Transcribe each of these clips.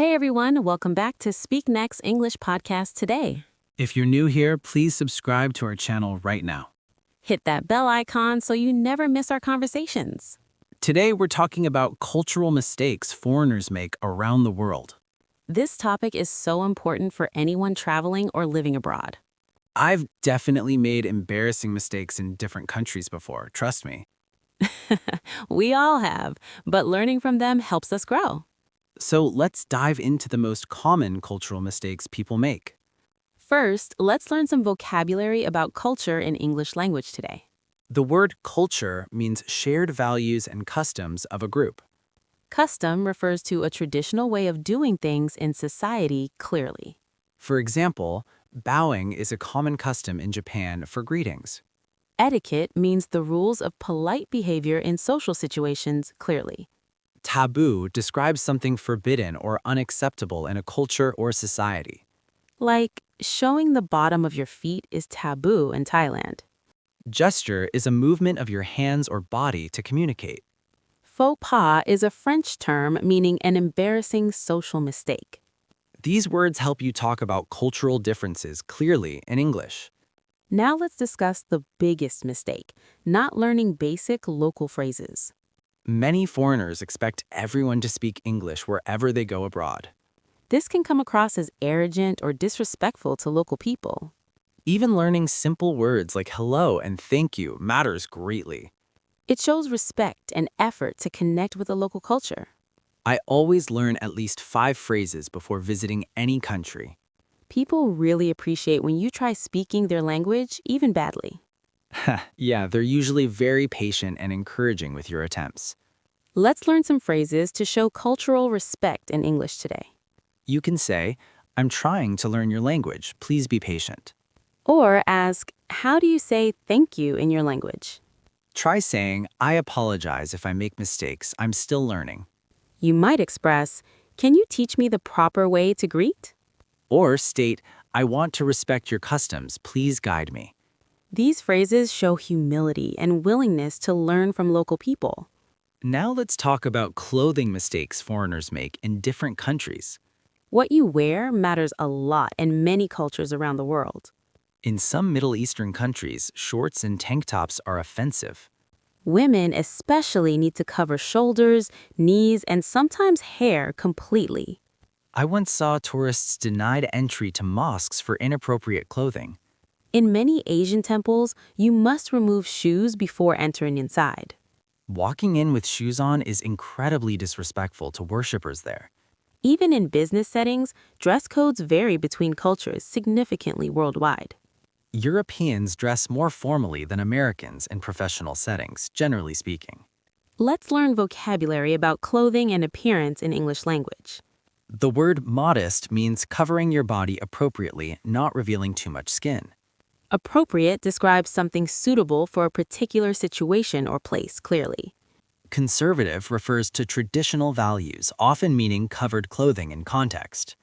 Hey everyone, welcome back to SpeakNext English Podcast today. If you're new here, please subscribe to our channel right now. Hit that bell icon so you never miss our conversations. Today, we're talking about cultural mistakes foreigners make around the world. This topic is so important for anyone traveling or living abroad. I've definitely made embarrassing mistakes in different countries before, trust me. We all have, but learning from them helps us grow. So let's dive into the most common cultural mistakes people make. First, let's learn some vocabulary about culture in English language today. The word culture means shared values and customs of a group. Custom refers to a traditional way of doing things in society clearly. For example, bowing is a common custom in Japan for greetings. Etiquette means the rules of polite behavior in social situations clearly. Taboo describes something forbidden or unacceptable in a culture or society. Like, showing the bottom of your feet is taboo in Thailand. Gesture is a movement of your hands or body to communicate. Faux pas is a French term meaning an embarrassing social mistake. These words help you talk about cultural differences clearly in English. Now let's discuss the biggest mistake, not learning basic local phrases. Many foreigners expect everyone to speak English wherever they go abroad. This can come across as arrogant or disrespectful to local people. Even learning simple words like hello and thank you matters greatly. It shows respect and effort to connect with the local culture. I always learn at least 5 phrases before visiting any country. People really appreciate when you try speaking their language, even badly. Yeah, they're usually very patient and encouraging with your attempts. Let's learn some phrases to show cultural respect in English today. You can say, I'm trying to learn your language. Please be patient. Or ask, how do you say thank you in your language? Try saying, I apologize if I make mistakes. I'm still learning. You might express, can you teach me the proper way to greet? Or state, I want to respect your customs. Please guide me. These phrases show humility and willingness to learn from local people. Now let's talk about clothing mistakes foreigners make in different countries. What you wear matters a lot in many cultures around the world. In some Middle Eastern countries, shorts and tank tops are offensive. Women especially need to cover shoulders, knees, and sometimes hair completely. I once saw tourists denied entry to mosques for inappropriate clothing. In many Asian temples, you must remove shoes before entering inside. Walking in with shoes on is incredibly disrespectful to worshippers there. Even in business settings, dress codes vary between cultures significantly worldwide. Europeans dress more formally than Americans in professional settings, generally speaking. Let's learn vocabulary about clothing and appearance in English language. The word modest means covering your body appropriately, not revealing too much skin. Appropriate describes something suitable for a particular situation or place clearly. Conservative refers to traditional values, often meaning covered clothing in context.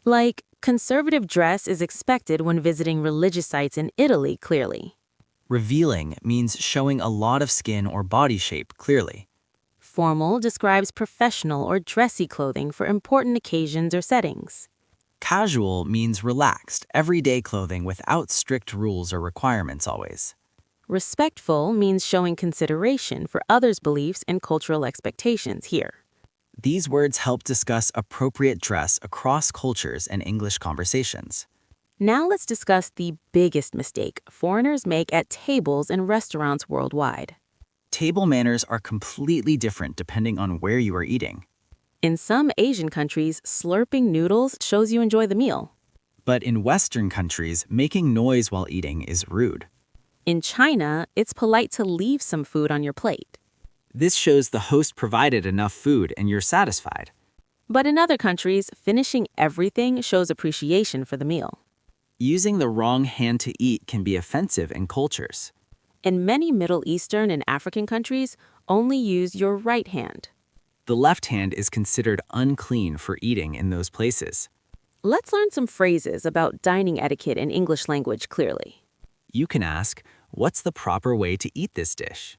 Like, conservative dress is expected when visiting religious sites in Italy clearly. Revealing means showing a lot of skin or body shape clearly. Formal describes professional or dressy clothing for important occasions or settings. Casual means relaxed, everyday clothing without strict rules or requirements always. Respectful means showing consideration for others' beliefs and cultural expectations here. These words help discuss appropriate dress across cultures and English conversations. Now let's discuss the biggest mistake foreigners make at tables in restaurants worldwide. Table manners are completely different depending on where you are eating. In some Asian countries, slurping noodles shows you enjoy the meal. But in Western countries, making noise while eating is rude. In China, it's polite to leave some food on your plate. This shows the host provided enough food and you're satisfied. But in other countries, finishing everything shows appreciation for the meal. Using the wrong hand to eat can be offensive in cultures. In many Middle Eastern and African countries, only use your right hand. The left hand is considered unclean for eating in those places. Let's learn some phrases about dining etiquette in English language clearly. You can ask, what's the proper way to eat this dish?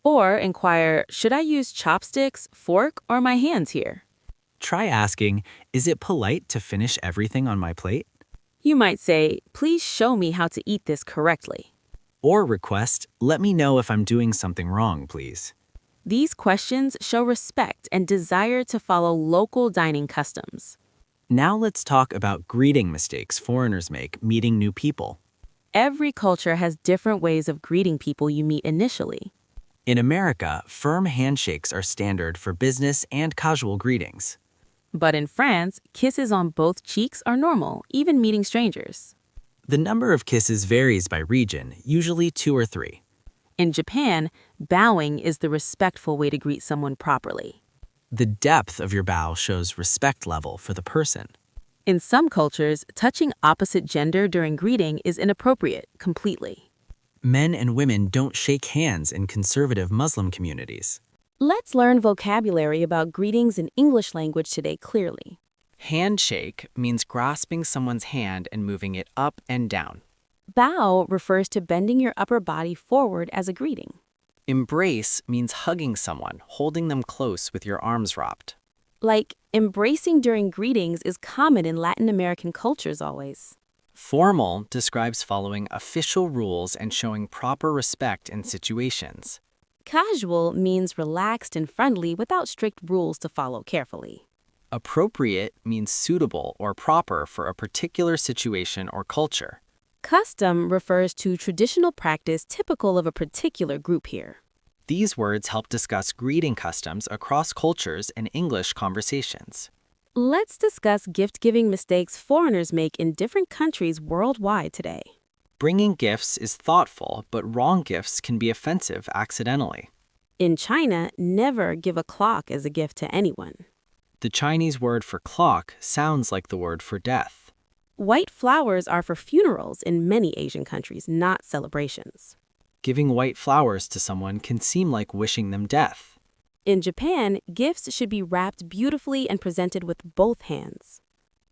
Or inquire, should I use chopsticks, fork, or my hands here? Try asking, is it polite to finish everything on my plate? You might say, please show me how to eat this correctly. Or request, let me know if I'm doing something wrong, please. These questions show respect and desire to follow local dining customs. Now let's talk about greeting mistakes foreigners make meeting new people. Every culture has different ways of greeting people you meet initially. In America, firm handshakes are standard for business and casual greetings. But in France, kisses on both cheeks are normal, even meeting strangers. The number of kisses varies by region, usually 2 or 3. In Japan, bowing is the respectful way to greet someone properly. The depth of your bow shows respect level for the person. In some cultures, touching opposite gender during greeting is inappropriate completely. Men and women don't shake hands in conservative Muslim communities. Let's learn vocabulary about greetings in English language today clearly. Handshake means grasping someone's hand and moving it up and down. Bow refers to bending your upper body forward as a greeting. Embrace means hugging someone, holding them close with your arms wrapped. Like, embracing during greetings is common in Latin American cultures always. Formal describes following official rules and showing proper respect in situations. Casual means relaxed and friendly without strict rules to follow carefully. Appropriate means suitable or proper for a particular situation or culture. Custom refers to traditional practice typical of a particular group here. These words help discuss greeting customs across cultures and English conversations. Let's discuss gift-giving mistakes foreigners make in different countries worldwide today. Bringing gifts is thoughtful, but wrong gifts can be offensive accidentally. In China, never give a clock as a gift to anyone. The Chinese word for clock sounds like the word for death. White flowers are for funerals in many Asian countries, not celebrations. Giving white flowers to someone can seem like wishing them death. In Japan, gifts should be wrapped beautifully and presented with both hands.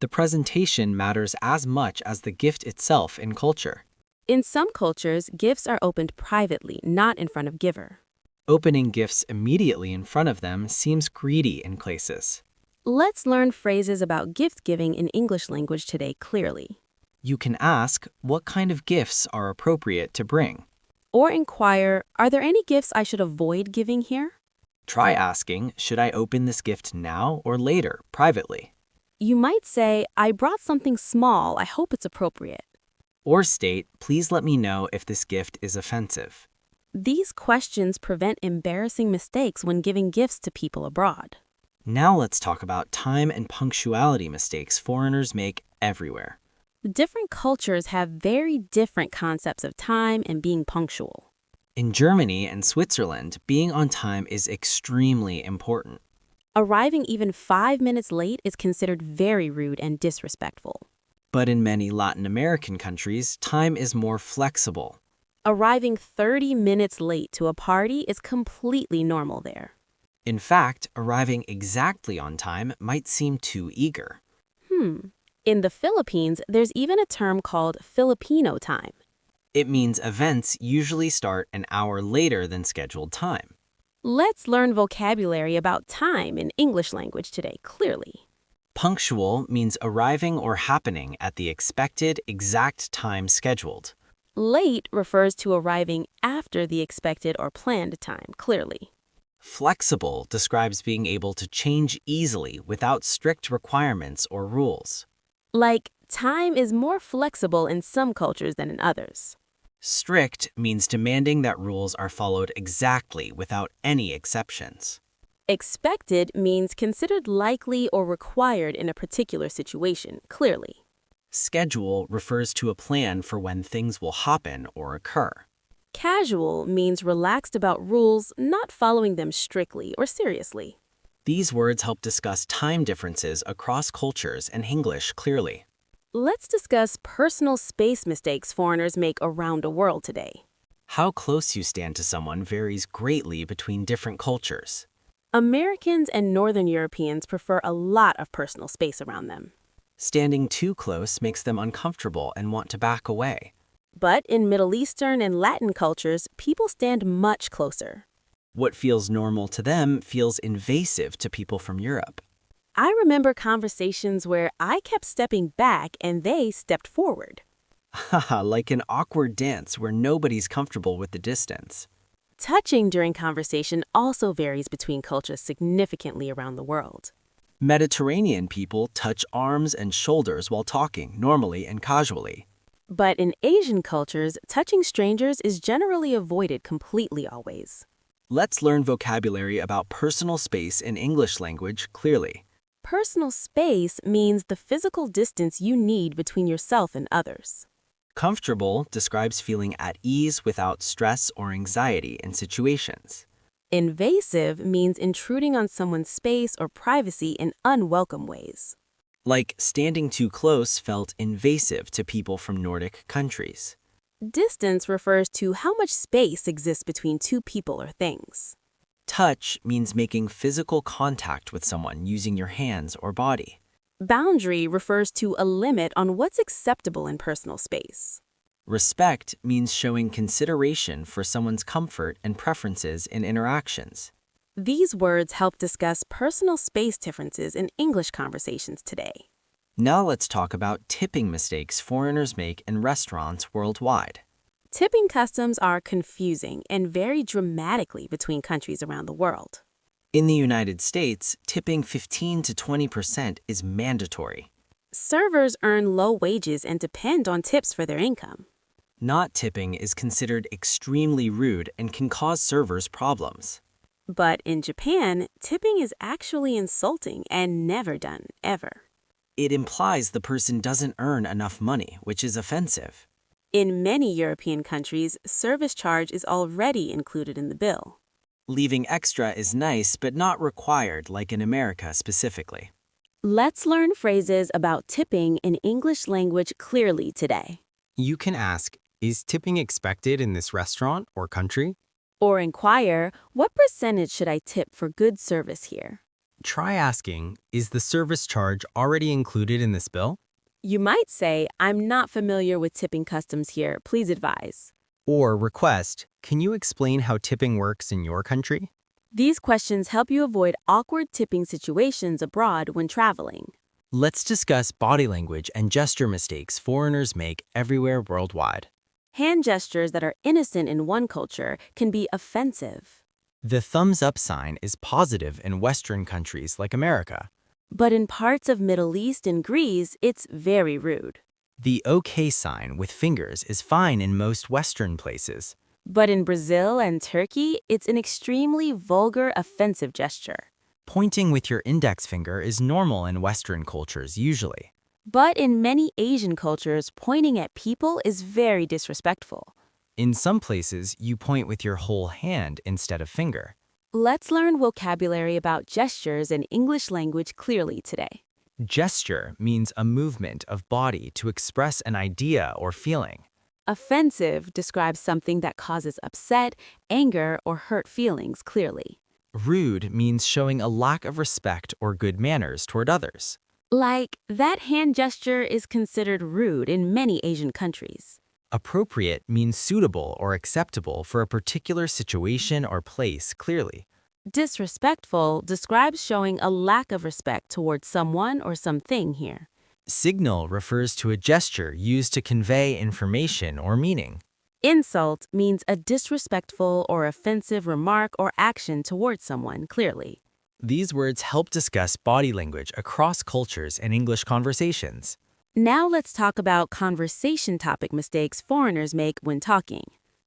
The presentation matters as much as the gift itself in culture. In some cultures, gifts are opened privately, not in front of giver. Opening gifts immediately in front of them seems greedy in places. Let's learn phrases about gift giving in English language today clearly. You can ask, what kind of gifts are appropriate to bring? Or inquire, are there any gifts I should avoid giving here? Try asking, should I open this gift now or later, privately? You might say, I brought something small, I hope it's appropriate. Or state, please let me know if this gift is offensive. These questions prevent embarrassing mistakes when giving gifts to people abroad. Now let's talk about time and punctuality mistakes foreigners make everywhere. Different cultures have very different concepts of time and being punctual. In Germany and Switzerland, being on time is extremely important. Arriving even 5 minutes late is considered very rude and disrespectful. But in many Latin American countries, time is more flexible. Arriving 30 minutes late to a party is completely normal there. In fact, arriving exactly on time might seem too eager. In the Philippines, there's even a term called Filipino time. It means events usually start an hour later than scheduled time. Let's learn vocabulary about time in English language today clearly. Punctual means arriving or happening at the expected exact time scheduled. Late refers to arriving after the expected or planned time clearly. Flexible describes being able to change easily without strict requirements or rules. Like, time is more flexible in some cultures than in others. Strict means demanding that rules are followed exactly without any exceptions. Expected means considered likely or required in a particular situation, clearly. Schedule refers to a plan for when things will happen or occur. Casual means relaxed about rules, not following them strictly or seriously. These words help discuss time differences across cultures and English clearly. Let's discuss personal space mistakes foreigners make around the world today. How close you stand to someone varies greatly between different cultures. Americans and Northern Europeans prefer a lot of personal space around them. Standing too close makes them uncomfortable and want to back away. But in Middle Eastern and Latin cultures, people stand much closer. What feels normal to them feels invasive to people from Europe. I remember conversations where I kept stepping back and they stepped forward. Haha, like an awkward dance where nobody's comfortable with the distance. Touching during conversation also varies between cultures significantly around the world. Mediterranean people touch arms and shoulders while talking, normally and casually. But in Asian cultures, touching strangers is generally avoided completely always. Let's learn vocabulary about personal space in English language clearly. Personal space means the physical distance you need between yourself and others. Comfortable describes feeling at ease without stress or anxiety in situations. Invasive means intruding on someone's space or privacy in unwelcome ways. Like standing too close felt invasive to people from Nordic countries. Distance refers to how much space exists between two people or things. Touch means making physical contact with someone using your hands or body. Boundary refers to a limit on what's acceptable in personal space. Respect means showing consideration for someone's comfort and preferences in interactions. These words help discuss personal space differences in English conversations today. Now let's talk about tipping mistakes foreigners make in restaurants worldwide. Tipping customs are confusing and vary dramatically between countries around the world. In the United States, tipping 15 to 20% is mandatory. Servers earn low wages and depend on tips for their income. Not tipping is considered extremely rude and can cause servers problems. But in Japan, tipping is actually insulting and never done, ever. It implies the person doesn't earn enough money, which is offensive. In many European countries, service charge is already included in the bill. Leaving extra is nice but not required, like in America specifically. Let's learn phrases about tipping in English language clearly today. You can ask, is tipping expected in this restaurant or country? Or inquire, what percentage should I tip for good service here? Try asking, is the service charge already included in this bill? You might say, I'm not familiar with tipping customs here, please advise. Or request, can you explain how tipping works in your country? These questions help you avoid awkward tipping situations abroad when traveling. Let's discuss body language and gesture mistakes foreigners make everywhere worldwide. Hand gestures that are innocent in one culture can be offensive. The thumbs up sign is positive in Western countries like America. But in parts of Middle East and Greece, it's very rude. The OK sign with fingers is fine in most Western places. But in Brazil and Turkey, it's an extremely vulgar, offensive gesture. Pointing with your index finger is normal in Western cultures usually. But in many Asian cultures, pointing at people is very disrespectful. In some places, you point with your whole hand instead of finger. Let's learn vocabulary about gestures in English language clearly today. Gesture means a movement of body to express an idea or feeling. Offensive describes something that causes upset, anger, or hurt feelings clearly. Rude means showing a lack of respect or good manners toward others. Like, that hand gesture is considered rude in many Asian countries. Appropriate means suitable or acceptable for a particular situation or place clearly. Disrespectful describes showing a lack of respect towards someone or something here. Signal refers to a gesture used to convey information or meaning. Insult means a disrespectful or offensive remark or action towards someone clearly. These words help discuss body language across cultures and English conversations. Now let's talk about conversation topic mistakes foreigners make when talking.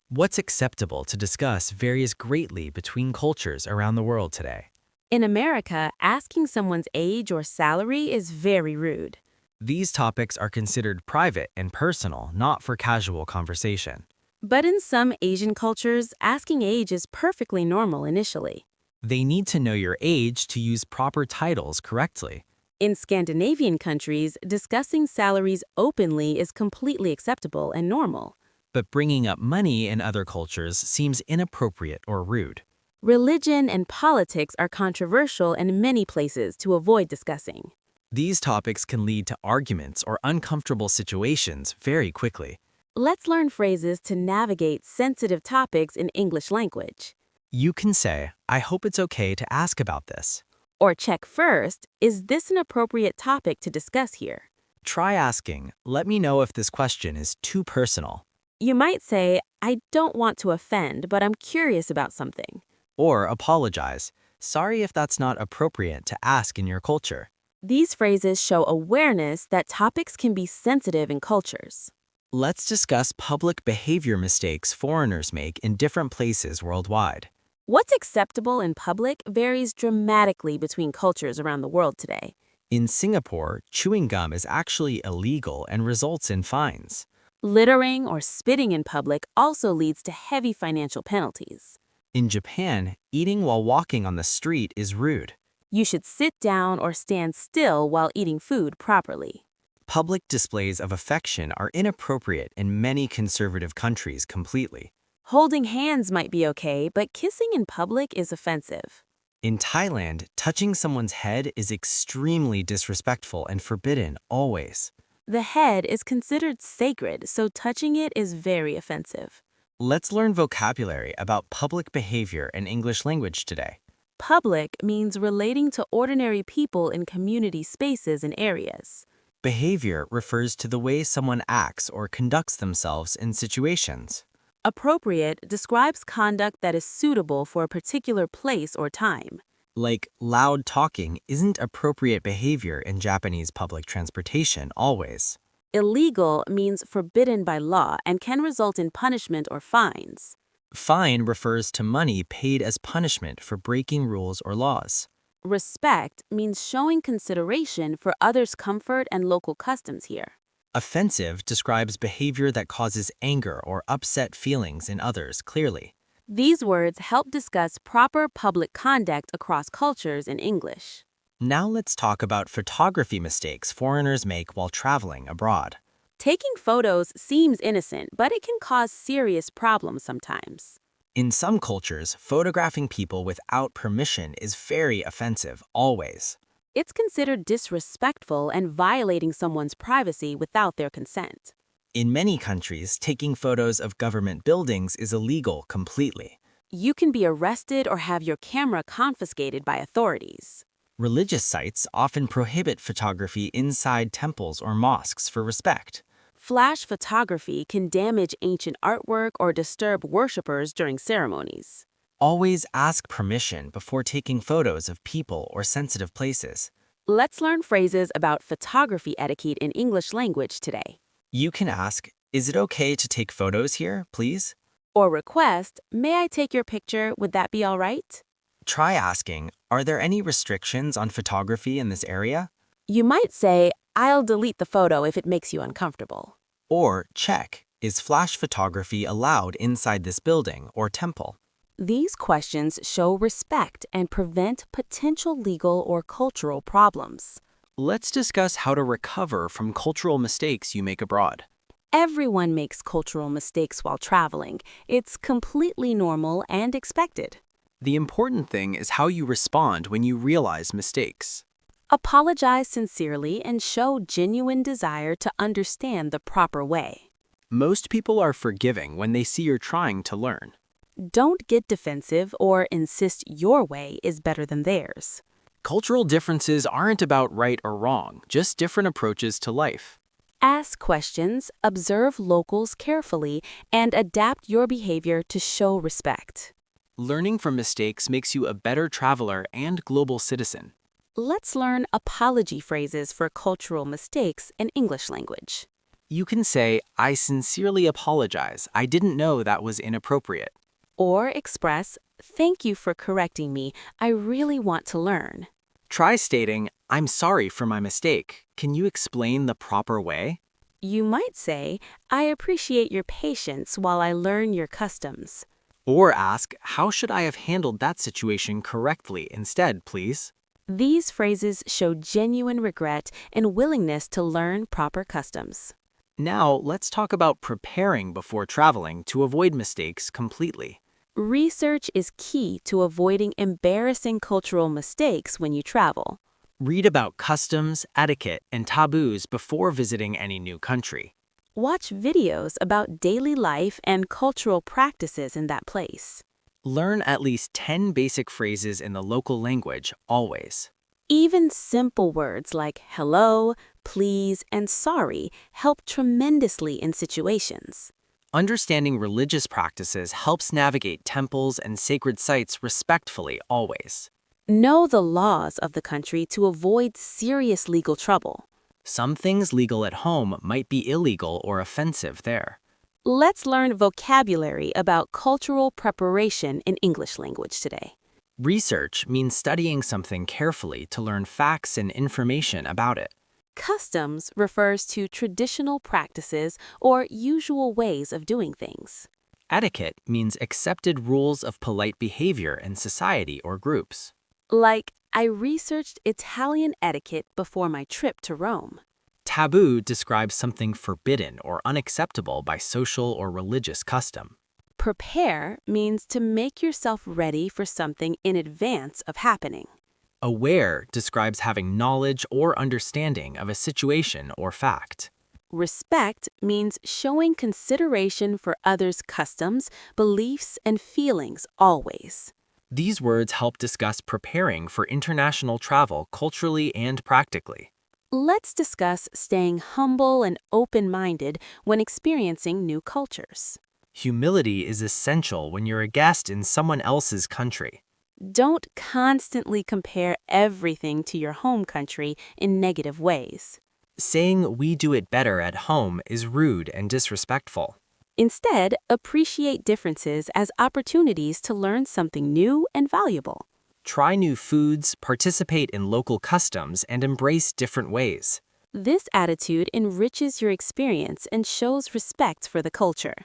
What's acceptable to discuss varies greatly between cultures around the world today. In America, asking someone's age or salary is very rude. These topics are considered private and personal, not for casual conversation. But in some Asian cultures, asking age is perfectly normal initially. They need to know your age to use proper titles correctly. In Scandinavian countries, discussing salaries openly is completely acceptable and normal. But bringing up money in other cultures seems inappropriate or rude. Religion and politics are controversial in many places to avoid discussing. These topics can lead to arguments or uncomfortable situations very quickly. Let's learn phrases to navigate sensitive topics in English language. You can say, I hope it's okay to ask about this. Or check first, is this an appropriate topic to discuss here? Try asking, let me know if this question is too personal. You might say, I don't want to offend, but I'm curious about something. Or apologize, sorry if that's not appropriate to ask in your culture. These phrases show awareness that topics can be sensitive in cultures. Let's discuss public behavior mistakes foreigners make in different places worldwide. What's acceptable in public varies dramatically between cultures around the world today. In Singapore, chewing gum is actually illegal and results in fines. Littering or spitting in public also leads to heavy financial penalties. In Japan, eating while walking on the street is rude. You should sit down or stand still while eating food properly. Public displays of affection are inappropriate in many conservative countries completely. Holding hands might be okay, but kissing in public is offensive. In Thailand, touching someone's head is extremely disrespectful and forbidden always. The head is considered sacred, so touching it is very offensive. Let's learn vocabulary about public behavior in English language today. Public means relating to ordinary people in community spaces and areas. Behavior refers to the way someone acts or conducts themselves in situations. Appropriate describes conduct that is suitable for a particular place or time. Like loud talking isn't appropriate behavior in Japanese public transportation always. Illegal means forbidden by law and can result in punishment or fines. Fine refers to money paid as punishment for breaking rules or laws. Respect means showing consideration for others' comfort and local customs here. Offensive describes behavior that causes anger or upset feelings in others clearly. These words help discuss proper public conduct across cultures in English. Now let's talk about photography mistakes foreigners make while traveling abroad. Taking photos seems innocent, but it can cause serious problems sometimes. In some cultures, photographing people without permission is very offensive always. It's considered disrespectful and violating someone's privacy without their consent. In many countries, taking photos of government buildings is illegal completely. You can be arrested or have your camera confiscated by authorities. Religious sites often prohibit photography inside temples or mosques for respect. Flash photography can damage ancient artwork or disturb worshippers during ceremonies. Always ask permission before taking photos of people or sensitive places. Let's learn phrases about photography etiquette in English language today. You can ask, is it okay to take photos here, please? Or request, may I take your picture, would that be all right? Try asking, are there any restrictions on photography in this area? You might say, I'll delete the photo if it makes you uncomfortable. Or check, is flash photography allowed inside this building or temple? These questions show respect and prevent potential legal or cultural problems. Let's discuss how to recover from cultural mistakes you make abroad. Everyone makes cultural mistakes while traveling. It's completely normal and expected. The important thing is how you respond when you realize mistakes. Apologize sincerely and show genuine desire to understand the proper way. Most people are forgiving when they see you're trying to learn. Don't get defensive or insist your way is better than theirs. Cultural differences aren't about right or wrong, just different approaches to life. Ask questions, observe locals carefully, and adapt your behavior to show respect. Learning from mistakes makes you a better traveler and global citizen. Let's learn apology phrases for cultural mistakes in English language. You can say, I sincerely apologize. I didn't know that was inappropriate. Or express, thank you for correcting me. I really want to learn. Try stating, I'm sorry for my mistake. Can you explain the proper way? You might say, I appreciate your patience while I learn your customs. Or ask, how should I have handled that situation correctly instead, please? These phrases show genuine regret and willingness to learn proper customs. Now, let's talk about preparing before traveling to avoid mistakes completely. Research is key to avoiding embarrassing cultural mistakes when you travel. Read about customs, etiquette, and taboos before visiting any new country. Watch videos about daily life and cultural practices in that place. Learn at least 10 basic phrases in the local language, always. Even simple words like hello, please, and sorry help tremendously in situations. Understanding religious practices helps navigate temples and sacred sites respectfully, always. Know the laws of the country to avoid serious legal trouble. Some things legal at home might be illegal or offensive there. Let's learn vocabulary about cultural preparation in English language today. Research means studying something carefully to learn facts and information about it. Customs refers to traditional practices or usual ways of doing things. Etiquette means accepted rules of polite behavior in society or groups. Like, I researched Italian etiquette before my trip to Rome. Taboo describes something forbidden or unacceptable by social or religious custom. Prepare means to make yourself ready for something in advance of happening. Aware describes having knowledge or understanding of a situation or fact. Respect means showing consideration for others' customs, beliefs, and feelings always. These words help discuss preparing for international travel culturally and practically. Let's discuss staying humble and open-minded when experiencing new cultures. Humility is essential when you're a guest in someone else's country. Don't constantly compare everything to your home country in negative ways. Saying we do it better at home is rude and disrespectful. Instead, appreciate differences as opportunities to learn something new and valuable. Try new foods, participate in local customs, and embrace different ways. This attitude enriches your experience and shows respect for the culture.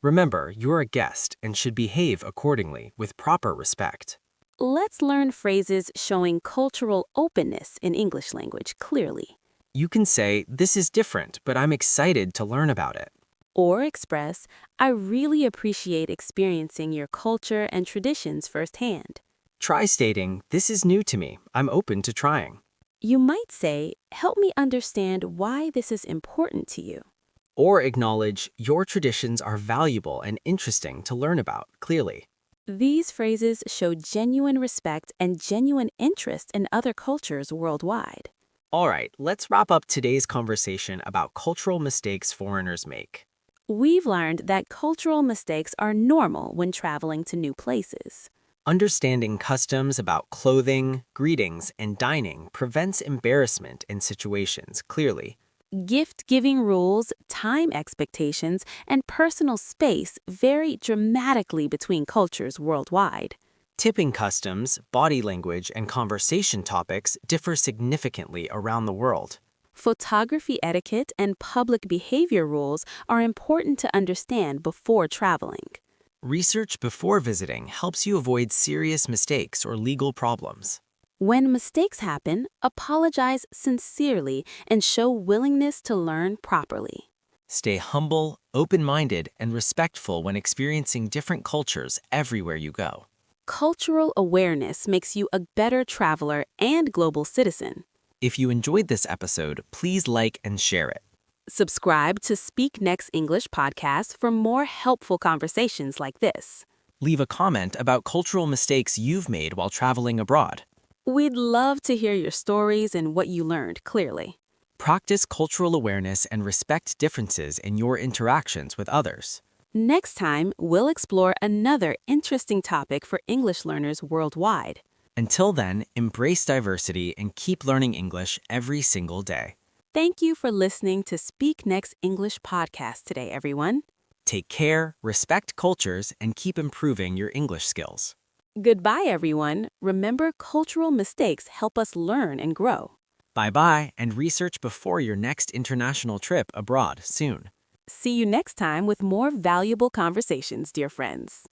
Remember, you're a guest and should behave accordingly with proper respect. Let's learn phrases showing cultural openness in English language clearly. You can say, "This is different, but I'm excited to learn about it." Or express, I really appreciate experiencing your culture and traditions firsthand. Try stating, "This is new to me. I'm open to trying." You might say, help me understand why this is important to you. Or acknowledge, "Your traditions are valuable and interesting to learn about," clearly. These phrases show genuine respect and genuine interest in other cultures worldwide. All right, let's wrap up today's conversation about cultural mistakes foreigners make. We've learned that cultural mistakes are normal when traveling to new places. Understanding customs about clothing, greetings, and dining prevents embarrassment in situations clearly. Gift-giving rules, time expectations, and personal space vary dramatically between cultures worldwide. Tipping customs, body language, and conversation topics differ significantly around the world. Photography etiquette and public behavior rules are important to understand before traveling. Research before visiting helps you avoid serious mistakes or legal problems. When mistakes happen, apologize sincerely and show willingness to learn properly. Stay humble, open-minded, and respectful when experiencing different cultures everywhere you go. Cultural awareness makes you a better traveler and global citizen. If you enjoyed this episode, please like and share it. Subscribe to SpeakNext English Podcast for more helpful conversations like this. Leave a comment about cultural mistakes you've made while traveling abroad. We'd love to hear your stories and what you learned clearly. Practice cultural awareness and respect differences in your interactions with others. Next time, we'll explore another interesting topic for English learners worldwide. Until then, embrace diversity and keep learning English every single day. Thank you for listening to SpeakNext English Podcast today, everyone. Take care, respect cultures, and keep improving your English skills. Goodbye, everyone. Remember, cultural mistakes help us learn and grow. Bye-bye, and research before your next international trip abroad soon. See you next time with more valuable conversations, dear friends.